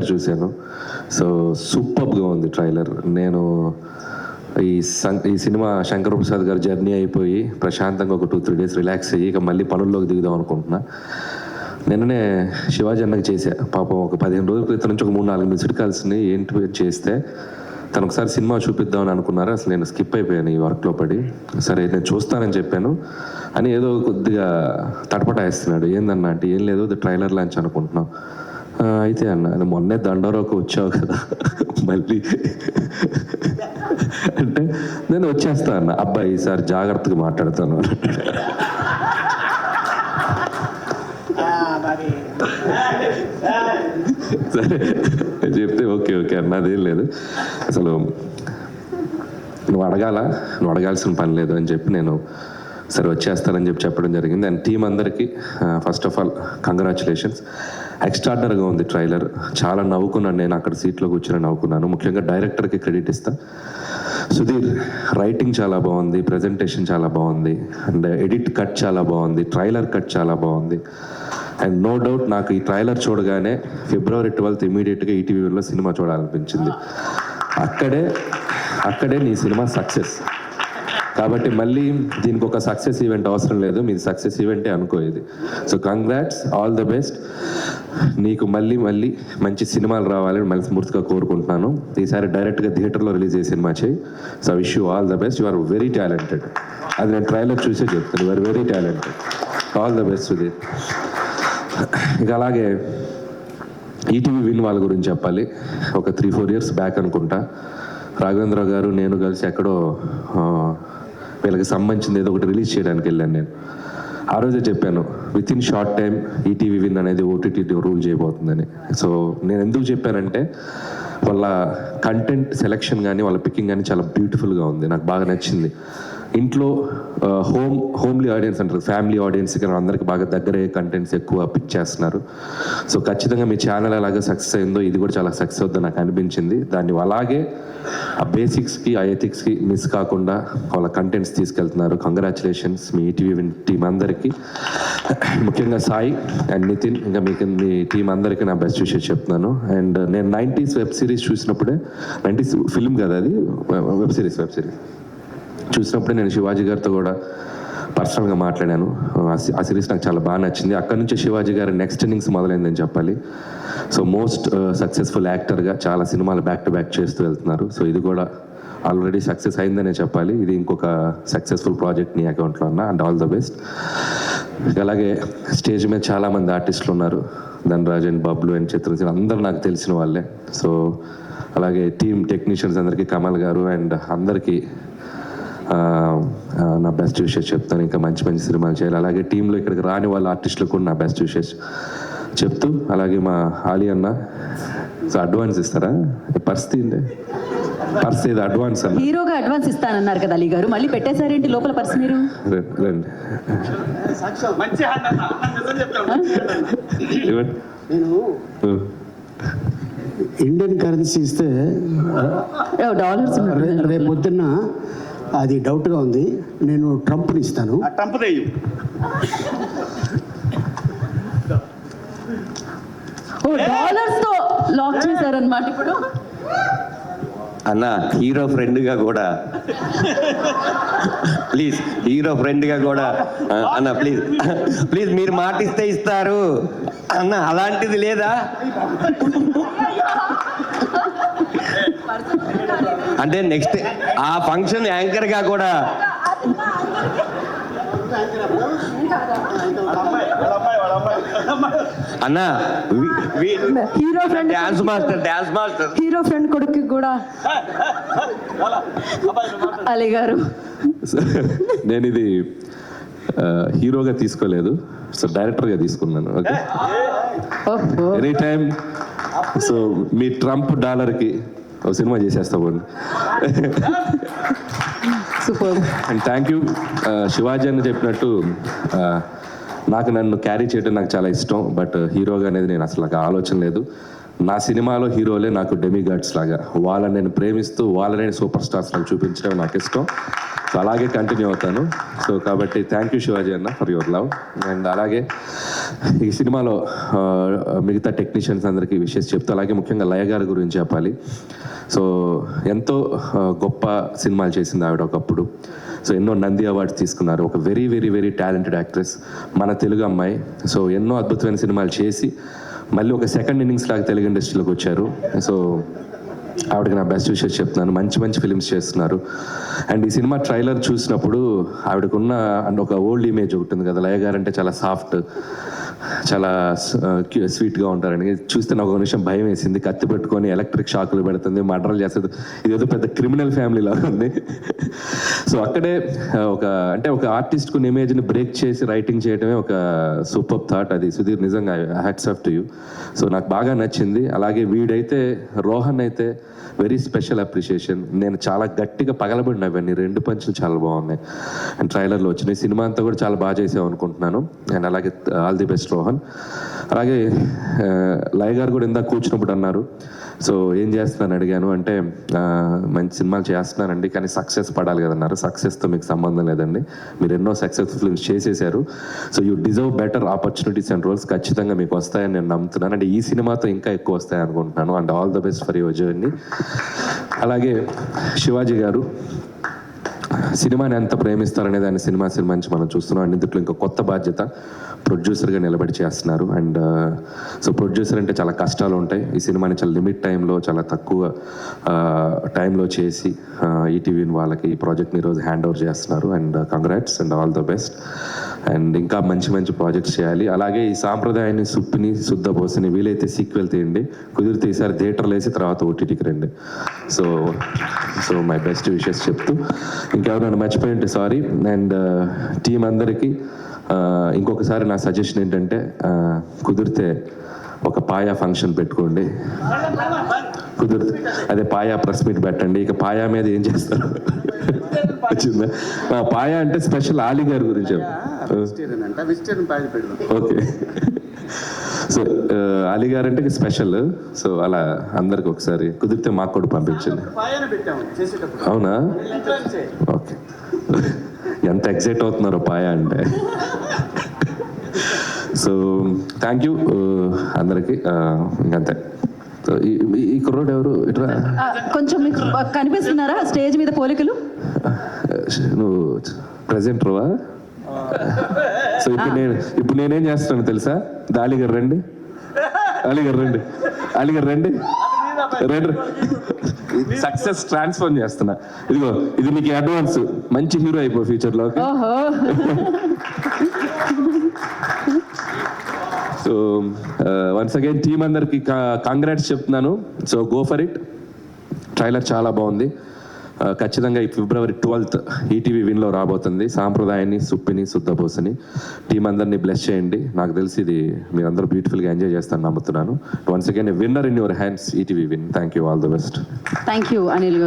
చూశాను. సో సూపర్గా ఉంది ట్రైలర్. నేను ఈ సినిమా శంకర్ ప్రసాద్ గారు జర్నీ అయిపోయి ప్రశాంతంగా ఒక 2-3 డేస్ రిలాక్స్ అయ్యి ఇక మళ్ళీ పనుల్లోకి దిగుదాం అనుకుంటున్నా. నిన్ననే శివాజీ అన్నకి చేశా. పాపం ఒక 15 రోజుల క్రితం నుంచి ఒక 3-4 మిస్డ్ కాల్స్ని ఏంటి చేస్తే తను ఒకసారి సినిమా చూపిద్దామని అనుకున్నారు. అసలు నేను స్కిప్ అయిపోయాను ఈ వర్క్లో పడి. సరే నేను చూస్తానని చెప్పాను అని ఏదో కొద్దిగా తటపటాయిస్తున్నాడు. ఏందన్నా అంటే ఏం లేదు, ట్రైలర్ లాంచ్ అనుకుంటున్నాం. అయితే అన్న మొన్నే దండోరాకు వచ్చావు కదా మళ్ళీ అంటే నేను వచ్చేస్తా అన్న. అబ్బాయి ఈసారి జాగ్రత్తగా మాట్లాడతాను సరే చెప్తే ఓకే ఓకే అన్నదేం లేదు. అసలు నువ్వు అడగాల్సిన పని లేదు అని చెప్పి నేను సరే వచ్చేస్తానని చెప్పడం జరిగింది. అండ్ టీం అందరికీ ఫస్ట్ ఆఫ్ ఆల్ కంగ్రాచులేషన్స్. ఎక్స్ట్రాడనరీగా ఉంది ట్రైలర్. చాలా నవ్వుకున్నాను, నేను అక్కడ సీట్లో కూర్చొని నవ్వుకున్నాను. ముఖ్యంగా డైరెక్టర్కి క్రెడిట్ ఇస్తా. సుధీర్ రైటింగ్ చాలా బాగుంది, ప్రజెంటేషన్ చాలా బాగుంది, అండ్ ఎడిట్ కట్ చాలా బాగుంది, ట్రైలర్ కట్ చాలా బాగుంది. అండ్ నో డౌట్ నాకు ఈ ట్రైలర్ చూడగానే February 12th ఇమీడియట్గా ఈటీవీలో సినిమా చూడాలనిపించింది. అక్కడే నీ సినిమా సక్సెస్. కాబట్టి మళ్ళీ దీనికి ఒక సక్సెస్ ఈవెంట్ అవసరం లేదు, మీది సక్సెస్ ఈవెంటే అనుకో ఇది. So congrats, all the best. నీకు మళ్ళీ మంచి సినిమాలు రావాలని మనస్ఫూర్తిగా కోరుకుంటున్నాను. ఈసారి డైరెక్ట్గా థియేటర్లో రిలీజ్ చేసే సినిమా చేయి. So wish you all the best. You are very talented. అది నేను ట్రైలర్ చూసే చెప్తాను. You are very talented. All the best Sudheer. ఇక అలాగే ఈటీవీ విన్ వాళ్ళ గురించి చెప్పాలి. ఒక 3-4 years బ్యాక్ అనుకుంటా రాఘవేంద్ర గారు నేను కలిసి ఎక్కడో వీళ్ళకి సంబంధించింది ఏదో ఒకటి రిలీజ్ చేయడానికి వెళ్ళాను. నేను ఆ రోజే చెప్పాను with in short time ETV win అనేది ఓటీటీ రూల్ చేయబోతుందని. సో నేను ఎందుకు చెప్పానంటే వాళ్ళ కంటెంట్ సెలెక్షన్ కానీ వాళ్ళ పికింగ్ కానీ చాలా బ్యూటిఫుల్గా ఉంది, నాకు బాగా నచ్చింది. ఇంట్లో హోమ్లీ ఆడియన్స్ అంటారు, ఫ్యామిలీ ఆడియన్స్కి అందరికి బాగా దగ్గర కంటెంట్స్ ఎక్కువ పిక్ చేస్తున్నారు. సో ఖచ్చితంగా మీ ఛానల్ అలాగే సక్సెస్ అయిందో ఇది కూడా చాలా సక్సెస్ అవుతుందని నాకు అనిపించింది. దాన్ని అలాగే ఆ బేసిక్స్కి ఆ ఎథిక్స్కి మిస్ కాకుండా వాళ్ళ కంటెంట్స్ తీసుకెళ్తున్నారు. కంగ్రాచులేషన్స్ మీ ఈటీవీ టీం అందరికీ, ముఖ్యంగా సాయి అండ్ నితిన్, ఇంకా మీకు మీ టీం అందరికీ నా బెస్ట్ విషెస్ చెప్తున్నాను. అండ్ నేను 90s వెబ్ సిరీస్ చూసినప్పుడే, 90s ఫిల్మ్ కదా అది, వెబ్ సిరీస్ చూసినప్పుడే నేను శివాజీ గారితో కూడా పర్సనల్గా మాట్లాడాను. ఆ సిరీస్ నాకు చాలా బాగా నచ్చింది. అక్కడి నుంచి శివాజీ గారి నెక్స్ట్ ఇన్నింగ్స్ మొదలైందని చెప్పాలి. సో మోస్ట్ సక్సెస్ఫుల్ యాక్టర్గా చాలా సినిమాలు బ్యాక్ టు బ్యాక్ చేస్తూ వెళ్తున్నారు. సో ఇది కూడా ఆల్రెడీ సక్సెస్ అయిందనే చెప్పాలి. ఇది ఇంకొక సక్సెస్ఫుల్ ప్రాజెక్ట్ నీ అకౌంట్లో ఉన్నా. And all the best. అలాగే స్టేజ్ మీద చాలామంది ఆర్టిస్టులు ఉన్నారు, ధనరాజ్ అండ్ బబ్లు అండ్ చిత్రసేన, అందరూ నాకు తెలిసిన వాళ్ళే. సో అలాగే టీమ్ టెక్నీషియన్స్ అందరికీ, కమల్ గారు అండ్ అందరికీ నా బెస్ట్ విషెస్ చెప్తాను. ఇంకా మంచి సినిమాలు చేయాలి. అలాగే టీంలో ఇక్కడికి రాని వాళ్ళ ఆర్టిస్టులకు కూడా నా బెస్ట్ విషెస్ చెప్తూ, అలాగే మా ఆలి అన్న సో అడ్వాన్స్ ఇస్తారా? పరిస్థితి పర్స్ ఏదో అడ్వాన్స్ అన్న, హీరోగా అడ్వాన్స్ ఇస్తానన్నారు కదా అలీ గారు, మళ్ళీ పెట్టేశారేంటి లోపల పర్స్? మీరు రండి. ఇండియన్ కరెన్సీ ఇస్తే డాలర్స్ రేపు పొద్దున్న అది డౌట్గా ఉంది. నేను ట్రంప్ని ఇస్తాను. డాలర్స్ తో లాక్ చేశారన్నమాట. ఇప్పుడు అన్న హీరో ఫ్రెండ్గా కూడా ప్లీజ్, హీరో ఫ్రెండ్గా కూడా అన్న ప్లీజ్ మీరు మాటిస్తే ఇస్తారు అన్న, అలాంటిది లేదా? అంటే నెక్స్ట్ ఆ ఫంక్షన్ యాంకర్గా కూడా అన్న hero friend, dance master hero friend కొడుకు కూడా అలీ గారు. నేను ఇది హీరోగా తీసుకోలేదు, సో డైరెక్టర్గా తీసుకున్నాను. Okay, any time. సో మీ ట్రంప్ డాలర్కి ఒక సినిమా చేసేస్తాము. Super. And thank you. Shivaji అని చెప్పినట్టు నన్ను క్యారీ చేయడం నాకు చాలా ఇష్టం, బట్ హీరోగా అనేది నేను అసలు నాకు ఆలోచన లేదు. నా సినిమాలో హీరోలే నాకు డెమిగాడ్స్ లాగా, వాళ్ళని నేను ప్రేమిస్తూ వాళ్ళని సూపర్ స్టార్స్ నాకు చూపించడం నాకు ఇష్టం. సో అలాగే కంటిన్యూ అవుతాను. సో కాబట్టి థ్యాంక్ యూ శివాజీ అన్న ఫర్ యువర్ లవ్. అండ్ అలాగే ఈ సినిమాలో మిగతా టెక్నీషియన్స్ అందరికీ విషెస్ చెప్తూ, అలాగే ముఖ్యంగా లయ గారి గురించి చెప్పాలి. సో ఎంతో గొప్ప సినిమాలు చేసింది ఆవిడ ఒకప్పుడు. సో ఎన్నో నంది అవార్డ్స్ తీసుకున్నారు. ఒక very very very talented actress, మన తెలుగు అమ్మాయి. సో ఎన్నో అద్భుతమైన సినిమాలు చేసి మళ్ళీ ఒక సెకండ్ ఇన్నింగ్స్ లాగా తెలుగు ఇండస్ట్రీలోకి వచ్చారు. సో ఆవిడకి నా బెస్ట్ విషెస్ చెప్తున్నాను. మంచి మంచి ఫిల్మ్స్ చేస్తున్నారు. అండ్ ఈ సినిమా ట్రైలర్ చూసినప్పుడు ఆవిడకున్న అండ్ ఒక ఓల్డ్ ఇమేజ్ ఉంటుంది కదా, లయ గారు అంటే చాలా సాఫ్ట్, చాలా స్వీట్గా ఉంటారని చూస్తే నాకు ఒక నిమిషం భయం వేసింది. కత్తి పెట్టుకొని ఎలక్ట్రిక్ షాకులు పెడుతుంది, మర్డర్లు చేస్తుంది, ఇదేదో పెద్ద క్రిమినల్ ఫ్యామిలీ లాగా ఉంది. సో అక్కడే ఒక ఆర్టిస్ట్ కొన్ని ఇమేజ్ని బ్రేక్ చేసి రైటింగ్ చేయడమే ఒక సూపర్ థాట్. అది సుధీర్ నిజంగా hats off to you. So నాకు బాగా నచ్చింది. అలాగే వీడైతే రోహన్ అయితే వెరీ స్పెషల్ అప్రిషియేషన్. నేను చాలా గట్టిగా పగలబడిన అవన్నీ 2 పంచులు చాలా బాగున్నాయి అండ్ ట్రైలర్లో వచ్చినాయి. సినిమా అంతా కూడా చాలా బాగా చేసావు అనుకుంటున్నాను. అండ్ అలాగే ఆల్ ది బెస్ట్ రోహన్. అలాగే లయ గారు కూడా ఇందాక కూర్చున్నప్పుడు అన్నారు, సో ఏం చేస్తున్నాను అడిగాను అంటే మంచి సినిమాలు చేస్తున్నానండి కానీ సక్సెస్ పడాలి కదన్నారు. సక్సెస్తో మీకు సంబంధం లేదండి, మీరు ఎన్నో సక్సెస్ఫుల్ ఫిల్మ్స్ చేసేసారు. So you deserve better opportunities and roles. ఖచ్చితంగా మీకు వస్తాయని నేను నమ్ముతున్నాను. అంటే ఈ సినిమాతో ఇంకా ఎక్కువ వస్తాయి అనుకుంటున్నాను. And all the best for your journey. అలాగే శివాజీ గారు సినిమాని ఎంత ప్రేమిస్తారనే దాన్ని సినిమా నుంచి మనం చూస్తున్నాం. అండ్ ఇందులో ఇంకా కొత్త బాధ్యత, ప్రొడ్యూసర్గా నిలబడి చేస్తున్నారు. అండ్ సో ప్రొడ్యూసర్ అంటే చాలా కష్టాలు ఉంటాయి. ఈ సినిమాని చాలా లిమిట్ టైంలో, చాలా తక్కువ టైంలో చేసి ఈటీవీ వాళ్ళకి ఈ ప్రాజెక్ట్ని ఈరోజు హ్యాండ్ ఓవర్ చేస్తున్నారు. And congrats and all the best. And ఇంకా మంచి మంచి ప్రాజెక్ట్స్ చేయాలి. అలాగే ఈ సాంప్రదాయాన్ని సుప్పిని శుద్ధపోసిని వీలైతే సీక్వెల్ తీయండి, కుదిరితే ఈసారి థియేటర్లు వేసి తర్వాత ఓటీటీకి రండి. సో మై బెస్ట్ విషెస్ చెప్తూ, ఇంకెవరైనా మర్చిపోయి ఉంటే సారీ. అండ్ టీం అందరికీ ఇంకొకసారి నా సజెషన్ ఏంటంటే కుదిరితే ఒక పాయా ఫంక్షన్ పెట్టుకోండి. కుదిరితే అదే పాయా ప్రెస్ మీట్ పెట్టండి. ఇక పాయా మీద ఏం చేస్తారు వచ్చిందా? పాయా అంటే స్పెషల్ ఆలీ గారి గురించి ఓకే. సో అలీ గారు అంటే స్పెషల్. సో అలా అందరికి ఒకసారి కుదిరితే మాకు కూడా పంపించండి. అవునా? ఓకే. ఎంత ఎగ్జైట్ అవుతున్నారో పాయా అంటే. సో థ్యాంక్ యూ అందరికి. ఇంకంతే. ఈ కుర్రోడు ఎవరు? ఇట్రా కొంచెం మీకు కనిపిస్తున్నారా స్టేజ్ మీద పోలికలు? నువ్వు ప్రెజెంటర్వా? సో ఇప్పుడు నేనేం చేస్తున్నాను తెలుసా? అలీగారు రండి, అలీగారు రండి, అలీగారు రండి, రండి. సక్సెస్ ట్రాన్స్ఫర్ చేస్తున్నా. ఇదిగో ఇది నీకు అడ్వాన్స్. మంచి హీరో అయిపో ఫ్యూచర్లో. సో వన్స్ అగైన్ టీమ్ అందరికి కాంగ్రాట్స్ చెప్తున్నాను. So go for it. Trailer చాలా బాగుంది. ఖచ్చితంగా ఈ February 12th ఈటీవీ విన్లో రాబోతుంది. సాంప్రదాయాన్ని సుప్పిని శుద్ధపోసని. టీం అందరినీ బ్లెస్ చేయండి. నాకు తెలిసి ఇది మీరందరూ బ్యూటిఫుల్గా ఎంజాయ్ చేస్తాను నమ్ముతున్నాను. Once again winner in your hands ETV win. Thank you. All the best. Thank you Anil గారు.